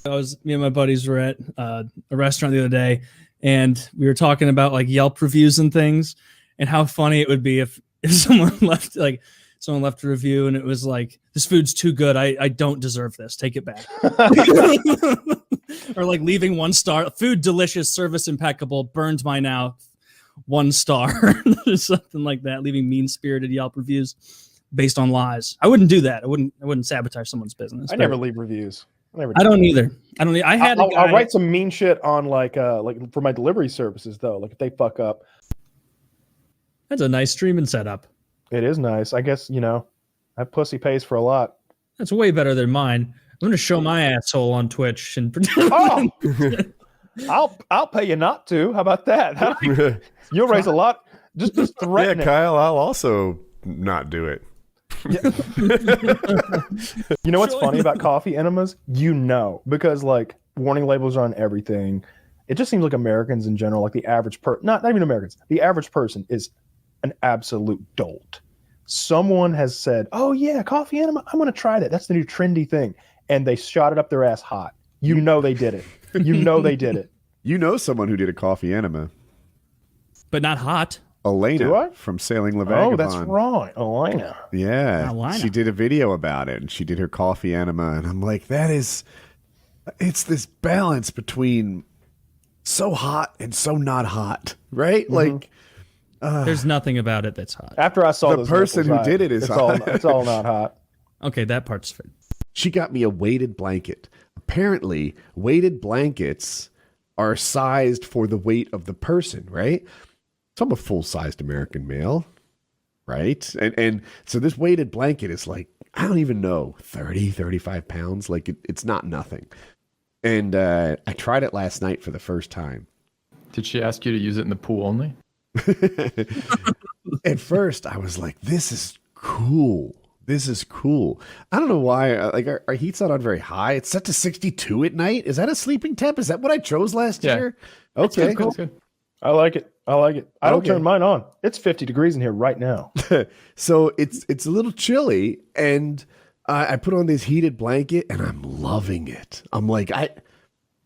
Me and my buddies were at a restaurant the other day, and we were talking about like Yelp reviews and things, and how funny it would be if someone left a review and it was like, "This food's too good. I don't deserve this. Take it back." Or like leaving 1 star. Food delicious, service impeccable, burned my mouth, 1 star. Something like that. Leaving mean-spirited Yelp reviews based on lies. I wouldn't do that. I wouldn't sabotage someone's business. I never leave reviews. I don't either. I'll write some mean shit on like for my delivery services though. Like if they fuck up. That's a nice streaming setup. It is nice. I guess, that pussy pays for a lot. That's way better than mine. I'm gonna show my asshole on Twitch and pretend. Oh, I'll pay you not to. How about that? You'll raise a lot. Just threaten it. Kyle, I'll also not do it. Yeah. You know what's funny about coffee enemas? Because like warning labels are on everything. It just seems like Americans in general, like the average not even Americans, the average person is an absolute dolt. Someone has said, "Oh yeah, coffee enema, I'm gonna try that. That's the new trendy thing," and they shot it up their ass hot. They did it. They did it. You know someone who did a coffee enema, but not hot. Elena from Sailing La Vagabond. Oh, that's right, Elena. Yeah, she did a video about it, and she did her coffee enema, and I'm like, it's this balance between so hot and so not hot, right? Mm-hmm. Like, there's nothing about it that's hot. After I saw the person who did it is hot. It's all not hot. Okay, that part's fair. She got me a weighted blanket. Apparently, weighted blankets are sized for the weight of the person, right? So I'm a full-sized American male, right? And so this weighted blanket is like, I don't even know, 30, 35 pounds. Like it's not nothing. And I tried it last night for the first time. Did she ask you to use it in the pool only? At first, I was like, this is cool. This is cool. I don't know why. Like our heat's not on very high. It's set to 62 at night. Is that a sleeping temp? Is that what I chose last year? Okay, that's good. I like it. I don't turn mine on. It's 50 degrees in here right now. So it's a little chilly, and I put on this heated blanket, and I'm loving it. I'm like,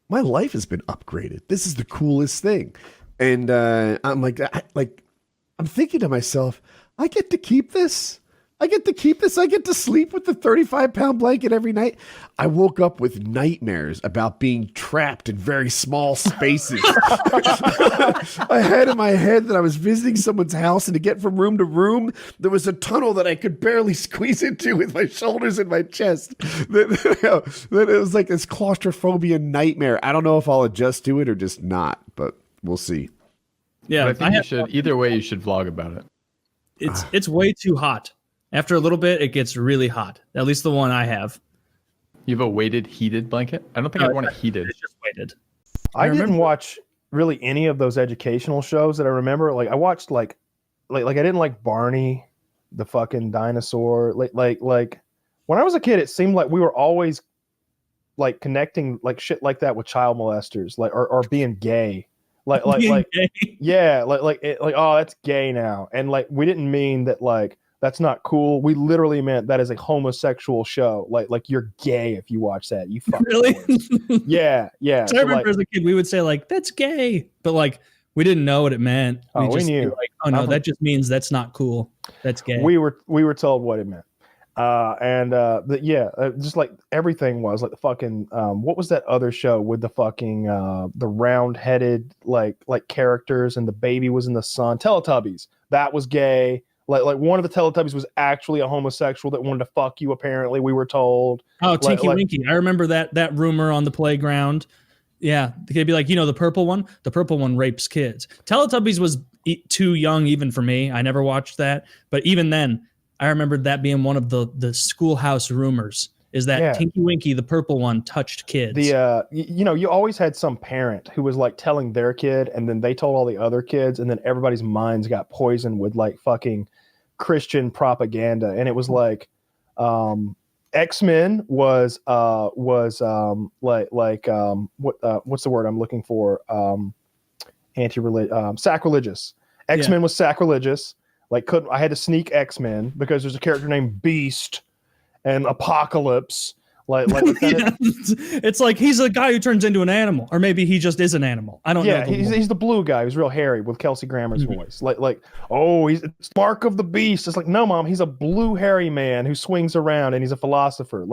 my life has been upgraded. This is the coolest thing. And I'm like, I'm thinking to myself, I get to keep this. I get to sleep with the 35-pound blanket every night. I woke up with nightmares about being trapped in very small spaces. I had in my head that I was visiting someone's house, and to get from room to room, there was a tunnel that I could barely squeeze into with my shoulders and my chest. That it was like this claustrophobia nightmare. I don't know if I'll adjust to it or just not, but we'll see. Yeah, but I think you should. Either way, you should vlog about it. It's way too hot. After a little bit, it gets really hot. At least the one I have. You have a weighted heated blanket? I don't think I want it heated. It's just weighted. I didn't watch really any of those educational shows that I remember. Like I watched like I didn't like Barney, the fucking dinosaur. Like when I was a kid, it seemed like we were always like connecting like shit like that with child molesters, like or being gay. Gay. Yeah, oh, that's gay now. And like we didn't mean that like that's not cool. We literally meant that is a homosexual show. Like you're gay if you watch that. You fucking really? Yeah. So I remember as a kid we would say like that's gay, but like we didn't know what it meant. We knew. Like, oh no, that just means that's not cool. That's gay. We were told what it meant. Just like everything was like the fucking what was that other show with the fucking the round-headed like characters and the baby was in the sun? Teletubbies. That was gay. Like one of the Teletubbies was actually a homosexual that wanted to fuck you. Apparently, we were told. Oh, Tinky Winky! I remember that rumor on the playground. Yeah, they'd be like, the purple one. The purple one rapes kids. Teletubbies was too young even for me. I never watched that, but even then, I remembered that being one of the schoolhouse rumors. Is that Tinky Winky, the purple one, touched kids? You always had some parent who was like telling their kid, and then they told all the other kids, and then everybody's minds got poisoned with like fucking Christian propaganda, and it was like X-Men was what's the word I'm looking for? Sacrilegious. X-Men was sacrilegious. Like I had to sneak X-Men because there's a character named Beast and Apocalypse. Yeah. It's like he's a guy who turns into an animal, or maybe he just is an animal. I don't know. Yeah, he's the blue guy who's real hairy with Kelsey Grammer's voice. It's Mark of the Beast. It's like, no, mom, he's a blue hairy man who swings around and he's a philosopher.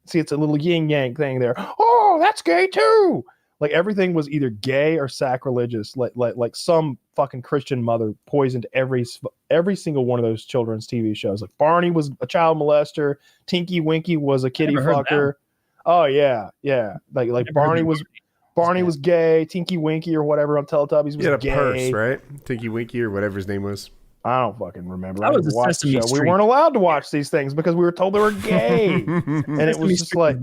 See, it's a little yin yang thing there. Oh, that's gay too. Like everything was either gay or sacrilegious. Like some fucking Christian mother poisoned every single one of those children's TV shows. Like Barney was a child molester. Tinky Winky was a kitty fucker. Oh yeah. Like Barney was gay. Tinky Winky or whatever on Teletubbies was gay. Purse, right? Tinky Winky or whatever his name was. I don't fucking remember. That was a Sesame Street. We weren't allowed to watch these things because we were told they were gay, and it was just like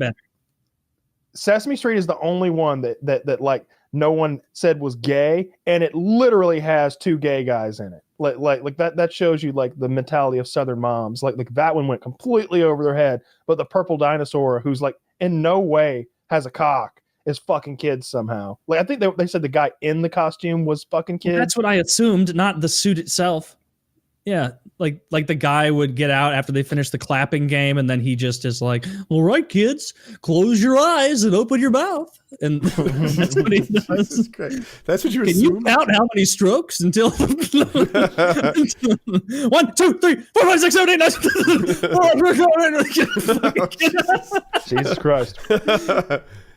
Sesame Street is the only one that like no one said was gay, and it literally has 2 gay guys in it. Like that shows you like the mentality of Southern moms. Like that one went completely over their head, but the purple dinosaur, who's like in no way has a cock, is fucking kids somehow. Like I think they said the guy in the costume was fucking kids. That's what I assumed, not the suit itself. Yeah, like the guy would get out after they finish the clapping game, and then he just is like, "All right, kids, close your eyes and open your mouth," and that's what he does. That's great. That's what you Can assume. you count how many strokes until 1, 2, 3, 4, 5, 6, 7, 8, 9. Jesus Christ.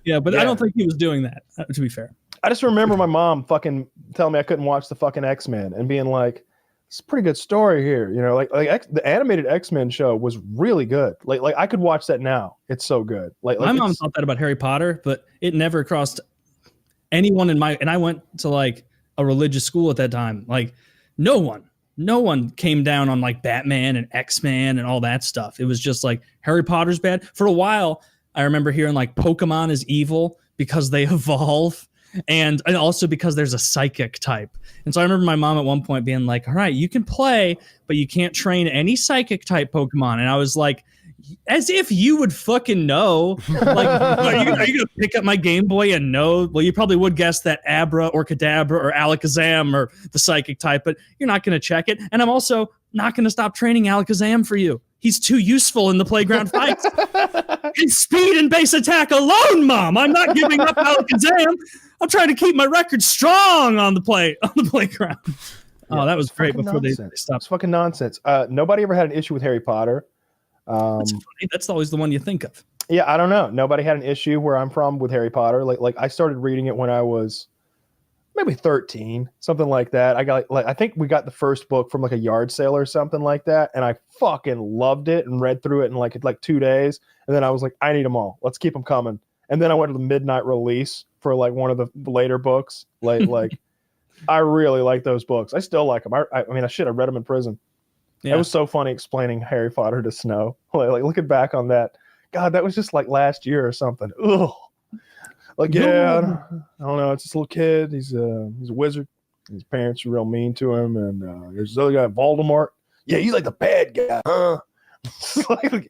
Yeah, but I don't think he was doing that. To be fair, I just remember my mom fucking telling me I couldn't watch the fucking X-Men and being like, it's a pretty good story here, you know. The animated X-Men show was really good. Like I could watch that now. It's so good. Like my mom thought that about Harry Potter, but it never crossed anyone in my. And I went to like a religious school at that time. Like no one came down on like Batman and X-Men and all that stuff. It was just like Harry Potter's bad. For a while, I remember hearing like Pokemon is evil because they evolve. And also because there's a psychic type. And so I remember my mom at one point being like, all right, you can play, but you can't train any psychic type Pokemon. And I was like, as if you would fucking know. Like, are you going to pick up my Game Boy and know? Well, you probably would guess that Abra or Kadabra or Alakazam or the psychic type, but you're not going to check it. And I'm also not going to stop training Alakazam for you. He's too useful in the playground fights. His speed and base attack alone, Mom. I'm not giving up Alakazam. I'm trying to keep my record strong on the playground. Oh, that was great before they stopped. It's fucking nonsense. Nobody ever had an issue with Harry Potter. That's funny. That's always the one you think of. Yeah, I don't know. Nobody had an issue where I'm from with Harry Potter. Like I started reading it when I was maybe 13, something like that. I think we got the first book from like a yard sale or something like that, and I fucking loved it and read through it in like 2 days. And then I was like, I need them all. Let's keep them coming. And then I went to the midnight release for like one of the later books. Like I really like those books. I still like them. I mean, I read them in prison. Yeah. It was so funny explaining Harry Potter to Snow. Like looking back on that, God, that was just like last year or something. Ugh. Like, yeah, I don't know. It's this little kid. He's a wizard. His parents are real mean to him. And there's this other guy, Voldemort. Yeah, he's like the bad guy, huh?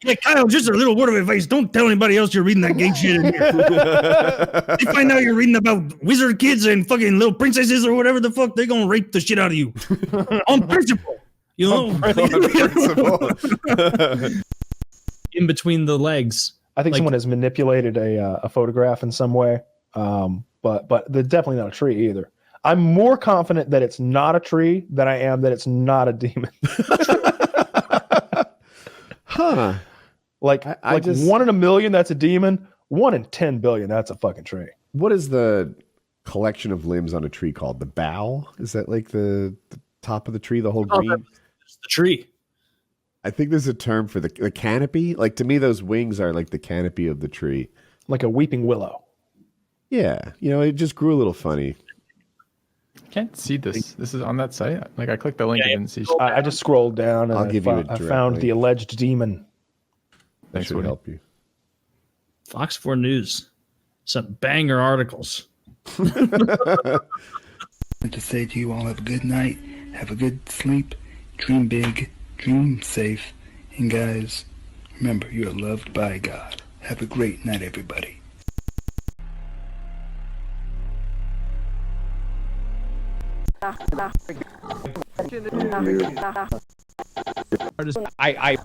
Hey, Kyle, just a little word of advice. Don't tell anybody else you're reading that gay shit in here. They find out you're reading about wizard kids and fucking little princesses or whatever the fuck, they're going to rape the shit out of you. On principle. You know? In between the legs. I think someone has manipulated a photograph in some way, but they're definitely not a tree either. I'm more confident that it's not a tree than I am that it's not a demon. Huh. Like 1 in a million, that's a demon. 1 in 10 billion, that's a fucking tree. What is the collection of limbs on a tree called? The bough? Is that like the top of the tree, the whole green? It's the tree. I think there's a term for the canopy. Like to me, those wings are like the canopy of the tree. Like a weeping willow. Yeah. You know, it just grew a little funny. I can't see this. This is on that site. Like I clicked the link and didn't see. I just scrolled down and I found the alleged demon. That should help you. Fox 4 News. Some banger articles. To say to you all, have a good night, have a good sleep, dream big, dream safe, and guys, remember, you're loved by God. Have a great night, everybody. I